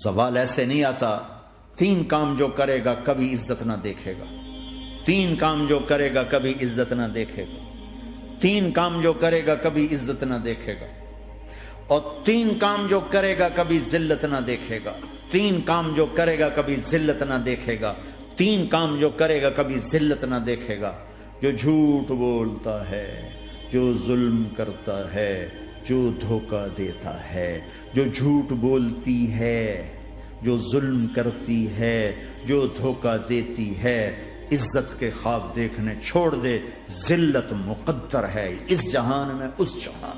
زوال ایسے نہیں آتا. 3 کام جو کرے گا کبھی عزت نہ دیکھے گا. 3 کام جو کرے گا کبھی عزت نہ دیکھے گا. 3 کام جو کرے گا کبھی عزت نہ دیکھے گا. اور 3 کام جو کرے گا کبھی ذلت نہ دیکھے گا. 3 کام جو کرے گا کبھی ذلت نہ دیکھے گا. 3 کام جو کرے گا کبھی ذلت نہ دیکھے گا. جو جھوٹ بولتا ہے، جو ظلم کرتا ہے، جو دھوکہ دیتا ہے. جو جھوٹ بولتی ہے، جو ظلم کرتی ہے، جو دھوکہ دیتی ہے، عزت کے خواب دیکھنے چھوڑ دے. ذلت مقدر ہے اس جہان میں اس جہان.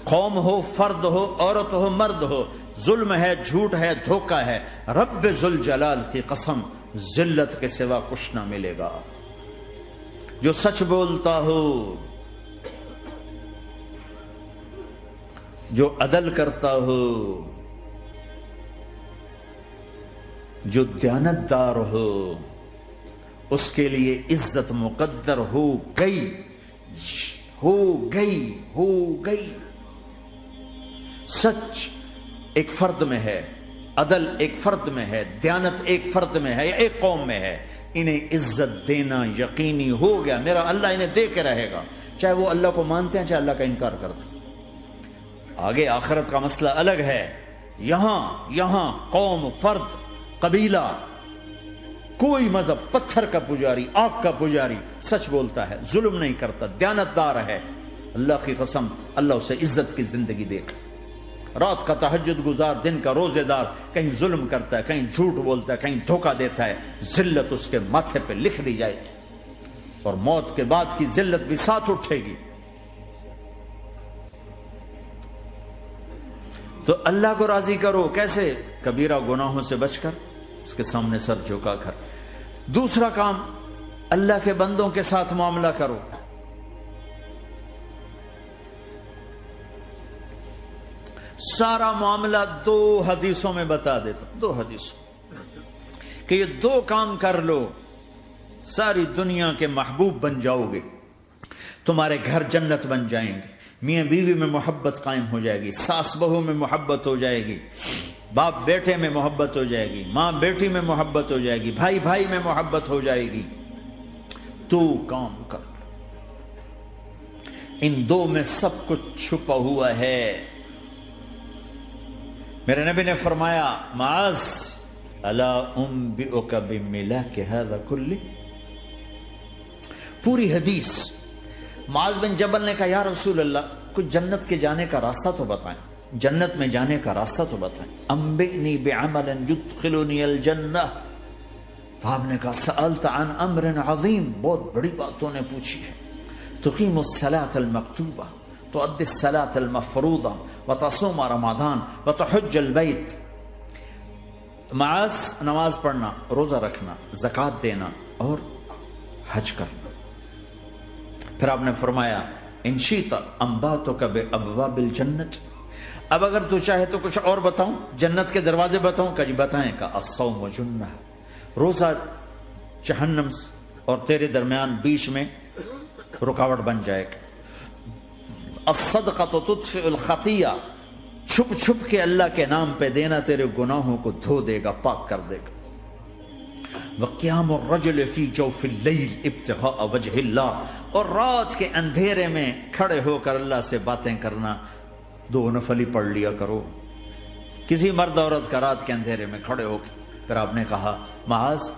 قوم ہو، فرد ہو، عورت ہو، مرد ہو، ظلم ہے، جھوٹ ہے، دھوکہ ہے، رب ذوالجلال کی قسم ذلت کے سوا کچھ نہ ملے گا. جو سچ بولتا ہو، جو عدل کرتا ہو، جو دیانتدار ہو، اس کے لیے عزت مقدر ہو گئی، ہو گئی، ہو گئی. سچ ایک فرد میں ہے، عدل ایک فرد میں ہے، دیانت ایک فرد میں ہے یا ایک قوم میں ہے. انہیں عزت دینا یقینی ہو گیا. میرا اللہ انہیں دے کے رہے گا، چاہے وہ اللہ کو مانتے ہیں چاہے اللہ کا انکار کرتے ہیں. آگے آخرت کا مسئلہ الگ ہے. یہاں قوم، فرد، قبیلہ، کوئی مذہب، پتھر کا پجاری، آگ کا پجاری سچ بولتا ہے، ظلم نہیں کرتا، دیانتدار ہے، اللہ کی قسم اللہ اسے عزت کی زندگی دے گا. رات کا تہجد گزار، دن کا روزے دار، کہیں ظلم کرتا ہے، کہیں جھوٹ بولتا ہے، کہیں دھوکہ دیتا ہے، ذلت اس کے ماتھے پہ لکھ دی جائے گی اور موت کے بعد کی ذلت بھی ساتھ اٹھے گی. تو اللہ کو راضی کرو. کیسے؟ کبیرہ گناہوں سے بچ کر، اس کے سامنے سر جھکا کر. دوسرا کام، اللہ کے بندوں کے ساتھ معاملہ کرو. سارا معاملہ 2 حدیثوں میں بتا دیتا ہوں. 2 حدیثوں کہ یہ 2 کام کر لو، ساری دنیا کے محبوب بن جاؤ گے. تمہارے گھر جنت بن جائیں گے. میاں بیوی میں محبت قائم ہو جائے گی، ساس بہو میں محبت ہو جائے گی، باپ بیٹے میں محبت ہو جائے گی، ماں بیٹی میں محبت ہو جائے گی، بھائی بھائی میں محبت ہو جائے گی. 2 کام کر لو. ان 2 میں سب کچھ چھپا ہوا ہے. میرے نبی نے فرمایا، معاذ الا انبئک بملاک ھذا کلہ. پوری حدیث. معاذ بن جبل نے کہا یا رسول اللہ کچھ جنت کے جانے کا راستہ تو بتائیں، جنت میں جانے کا راستہ تو بتائیں. انبئنی بعمل یدخلنی الجنہ. صاحب نے کہا سألت عن امر عظیم، بہت بڑی باتوں نے پوچھی ہے. تقیم الصلاۃ المکتوبہ، تؤدی الصلاۃ المفروضہ، وتصوم رمضان، وتحج البیت. معاذ نماز پڑھنا، روزہ رکھنا، زکوٰۃ دینا اور حج کرنا. پھر آپ نے فرمایا ان شئت انبأتک بابواب الجنت. اب اگر تو چاہے تو کچھ اور بتاؤں، جنت کے دروازے بتاؤں؟ کہ جی بتائیں. کا الصوم جنہ، روزہ جہنم اور تیرے درمیان بیچ میں رکاوٹ بن جائے گا. الصدقۃ تطفئ الخطیہ، چھپ چھپ کے اللہ کے نام پہ دینا تیرے گناہوں کو دھو دے گا، پاک کر دے گا. وقیام الرجل فی جوف اللیل ابتغاء وجہ اللہ، اور رات کے اندھیرے میں کھڑے ہو کر اللہ سے باتیں کرنا. 2 نفل ہی پڑھ لیا کرو، کسی مرد عورت کا رات کے اندھیرے میں کھڑے ہو کے. پھر آپ نے کہا معاذ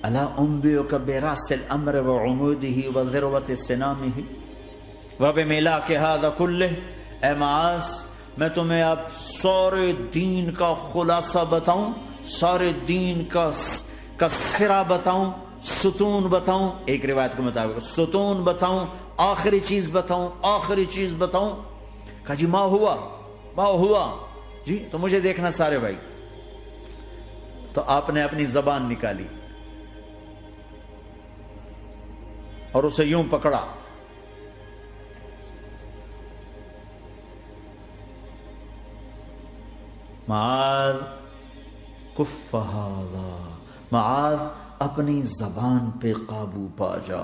الا انبئک براس الامر وعمودہ وذروۃ سنامہ وبملاک ھذا کلہ. اے معاذ میں تمہیں اب سارے دین کا خلاصہ بتاؤں، سارے دین کا سرا بتاؤں، ستون بتاؤں. ایک روایت کے مطابق ستون بتاؤں، آخری چیز بتاؤں، آخری چیز بتاؤں. کہا جی ما ہوا جی تو مجھے دیکھنا سارے بھائی. تو آپ نے اپنی زبان نکالی اور اسے یوں پکڑا. معاذ کف ھذا، معاذ اپنی زبان پہ قابو پا جا.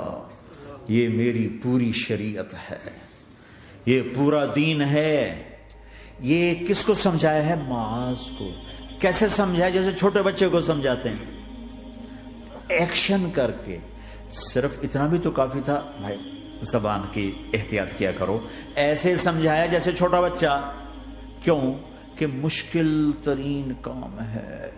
یہ میری پوری شریعت ہے، یہ پورا دین ہے، یہ کس کو سمجھایا ہے؟ معاذ کو۔ کیسے سمجھایا؟ جیسے چھوٹے بچے کو سمجھاتے ہیں، ایکشن کر کے۔ صرف اتنا بھی تو کافی تھا، بھائی زبان کی احتیاط کیا کرو۔ ایسے سمجھایا جیسے چھوٹا بچہ۔ کیوں؟ کہ مشکل ترین کام ہے۔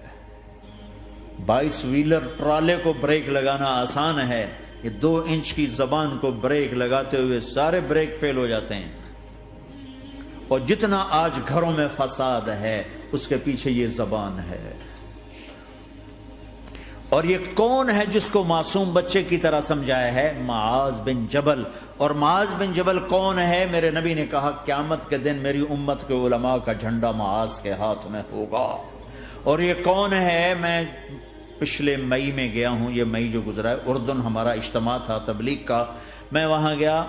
22 ویلر ٹرالے کو بریک لگانا آسان ہے، یہ 2 انچ کی زبان کو بریک لگاتے ہوئے سارے بریک فیل ہو جاتے ہیں۔ اور جتنا آج گھروں میں فساد ہے اس کے پیچھے یہ زبان ہے۔ اور یہ کون ہے جس کو معصوم بچے کی طرح سمجھایا ہے؟ معاذ بن جبل۔ اور معاذ بن جبل کون ہے؟ میرے نبی نے کہا قیامت کے دن میری امت کے علماء کا جھنڈا معاذ کے ہاتھ میں ہوگا۔ اور یہ کون ہے؟ میں پچھلے مئی میں گیا ہوں، یہ مئی جو گزرا ہے، اردن ہمارا اجتماع تھا تبلیغ کا، میں وہاں گیا۔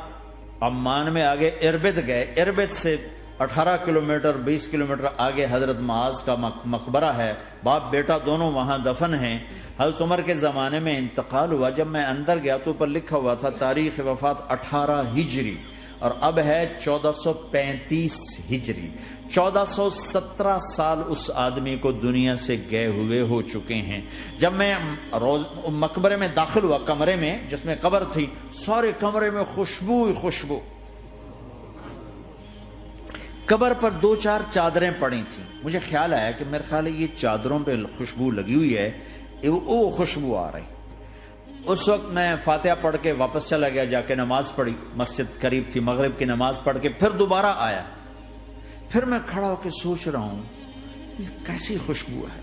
عمان میں آگے اربد گئے، اربد سے 18 کلومیٹر 20 کلومیٹر آگے حضرت معاذ کا مقبرہ ہے، باپ بیٹا دونوں وہاں دفن ہیں۔ حضرت عمر کے زمانے میں انتقال ہوا، جب میں اندر گیا تو اوپر لکھا ہوا تھا تاریخ وفات 18 ہجری، اور اب ہے 1435 ہجری۔ 1417 سال اس آدمی کو دنیا سے گئے ہوئے ہو چکے ہیں۔ جب میں مقبرے میں داخل ہوا، کمرے میں جس میں قبر تھی، سارے کمرے میں خوشبو ہی خوشبو۔ قبر پر 2-4 چادریں پڑی تھیں، مجھے خیال آیا کہ میرے خیال ہے یہ چادروں پہ خوشبو لگی ہوئی ہے، وہ خوشبو آ رہی۔ اس وقت میں فاتحہ پڑھ کے واپس چلا گیا، جا کے نماز پڑھی، مسجد قریب تھی، مغرب کی نماز پڑھ کے پھر دوبارہ آیا۔ پھر میں کھڑا ہو کے سوچ رہا ہوں یہ کیسی خوشبو ہے۔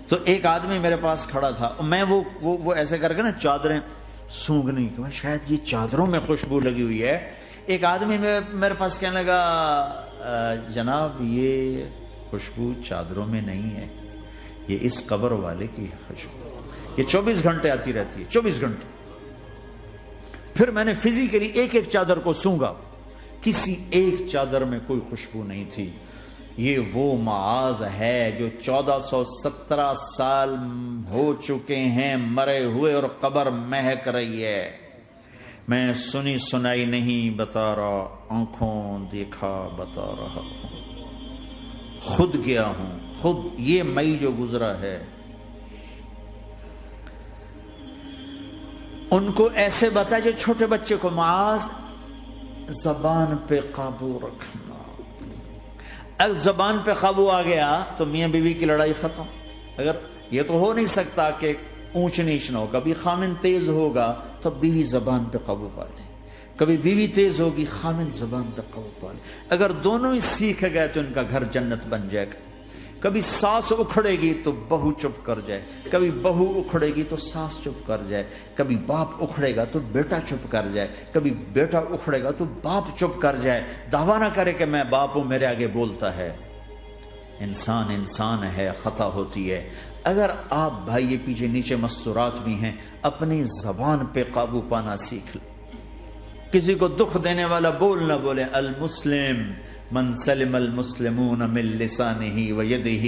تو ایک آدمی میرے پاس کھڑا تھا، میں وہ ایسے کر کے نا چادریں سونگنے کی، شاید یہ چادروں میں خوشبو لگی ہوئی ہے۔ ایک آدمی میرے پاس کہنے لگا جناب یہ خوشبو چادروں میں نہیں ہے، یہ اس قبر والے کی خوشبو، یہ 24 گھنٹے آتی رہتی ہے، 24 گھنٹے۔ پھر میں نے فزیکلی ایک ایک چادر کو سونگا، کسی ایک چادر میں کوئی خوشبو نہیں تھی۔ یہ وہ معاذ ہے جو 1417 سال ہو چکے ہیں مرے ہوئے، اور قبر مہک رہی ہے۔ میں سنی سنائی نہیں بتا رہا، آنکھوں دیکھا بتا رہا ہوں، خود گیا ہوں، خود یہ مئی جو گزرا ہے۔ ان کو ایسے بتایا جو چھوٹے بچے کو، معاذ زبان پہ قابو رکھنا۔ اگر زبان پہ قابو آ گیا تو میاں بیوی کی لڑائی ختم۔ اگر یہ تو ہو نہیں سکتا کہ اونچ نیچ نہ ہو، کبھی خامن تیز ہوگا تو بیوی زبان پہ قابو پا لے، کبھی بیوی تیز ہوگی خامن زبان پہ قابو پا لے۔ اگر دونوں ہی سیکھ گئے تو ان کا گھر جنت بن جائے گا۔ کبھی ساس اکھڑے گی تو بہو چپ کر جائے، کبھی بہو اکھڑے گی تو ساس چپ کر جائے، کبھی باپ اکھڑے گا تو بیٹا چپ کر جائے، کبھی بیٹا اکھڑے گا تو باپ چپ کر جائے، دعویٰ نہ کرے کہ میں باپ ہوں میرے آگے بولتا ہے۔ انسان انسان ہے، خطا ہوتی ہے۔ اگر آپ بھائی یہ پیچھے نیچے مستورات بھی ہیں، اپنی زبان پہ قابو پانا سیکھ لیں۔ کسی کو دکھ دینے والا بول نہ بولے۔ المسلم من سلم المسلمون من لسانہ و یدہ،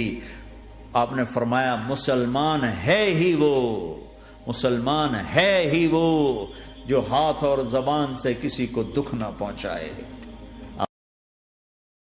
آپ نے فرمایا مسلمان ہے ہی وہ، مسلمان ہے ہی وہ جو ہاتھ اور زبان سے کسی کو دکھ نہ پہنچائے۔